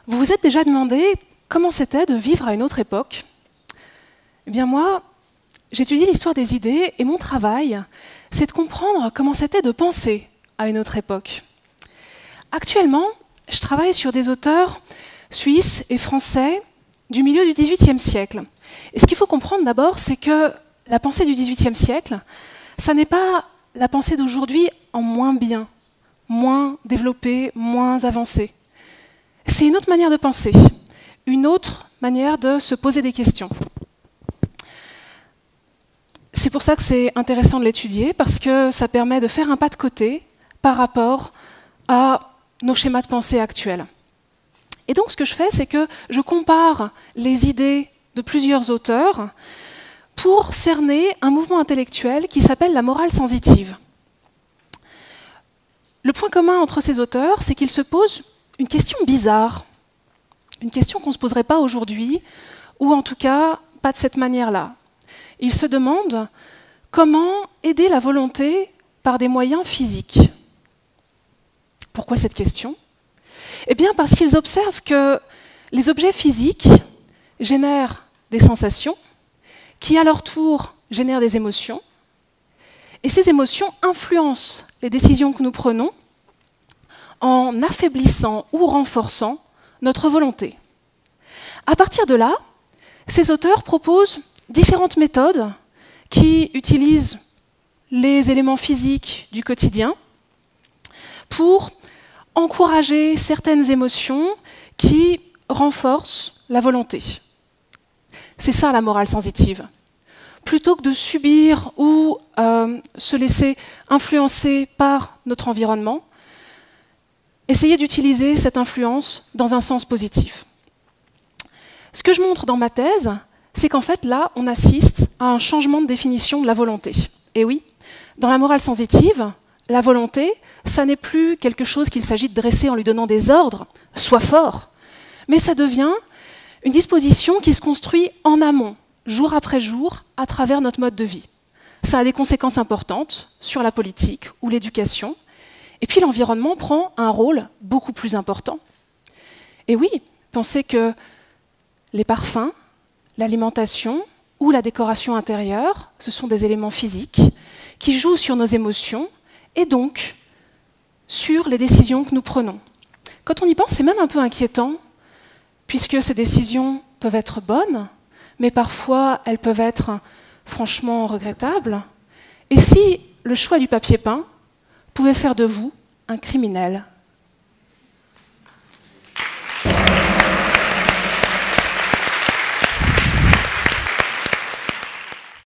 Vous vous êtes déjà demandé comment c'était de vivre à une autre époque? Eh bien moi, j'étudie l'histoire des idées et mon travail, c'est de comprendre comment c'était de penser à une autre époque. Actuellement, je travaille sur des auteurs suisses et français du milieu du XVIIIe siècle. Et ce qu'il faut comprendre d'abord, c'est que la pensée du XVIIIe siècle, ça n'est pas la pensée d'aujourd'hui en moins bien, moins développée, moins avancée. C'est une autre manière de penser, une autre manière de se poser des questions. C'est pour ça que c'est intéressant de l'étudier, parce que ça permet de faire un pas de côté par rapport à nos schémas de pensée actuels. Et donc ce que je fais, c'est que je compare les idées de plusieurs auteurs pour cerner un mouvement intellectuel qui s'appelle la morale sensitive. Le point commun entre ces auteurs, c'est qu'ils se posent une question bizarre, une question qu'on ne se poserait pas aujourd'hui, ou en tout cas pas de cette manière-là. Ils se demandent comment aider la volonté par des moyens physiques. Pourquoi cette question? Eh bien parce qu'ils observent que les objets physiques génèrent des sensations, qui à leur tour génèrent des émotions, et ces émotions influencent les décisions que nous prenons en affaiblissant ou renforçant notre volonté. À partir de là, ces auteurs proposent différentes méthodes qui utilisent les éléments physiques du quotidien pour encourager certaines émotions qui renforcent la volonté. C'est ça la morale sensitive. Plutôt que de subir ou se laisser influencer par notre environnement, essayez d'utiliser cette influence dans un sens positif. Ce que je montre dans ma thèse, c'est qu'en fait, là, on assiste à un changement de définition de la volonté. Et oui, dans la morale sensitive, la volonté, ça n'est plus quelque chose qu'il s'agit de dresser en lui donnant des ordres, sois fort, mais ça devient une disposition qui se construit en amont, jour après jour, à travers notre mode de vie. Ça a des conséquences importantes sur la politique ou l'éducation, et puis l'environnement prend un rôle beaucoup plus important. Et oui, pensez que les parfums, l'alimentation ou la décoration intérieure, ce sont des éléments physiques qui jouent sur nos émotions et donc sur les décisions que nous prenons. Quand on y pense, c'est même un peu inquiétant, puisque ces décisions peuvent être bonnes, mais parfois elles peuvent être franchement regrettables. Et si le choix du papier peint pouvait faire de vous un criminel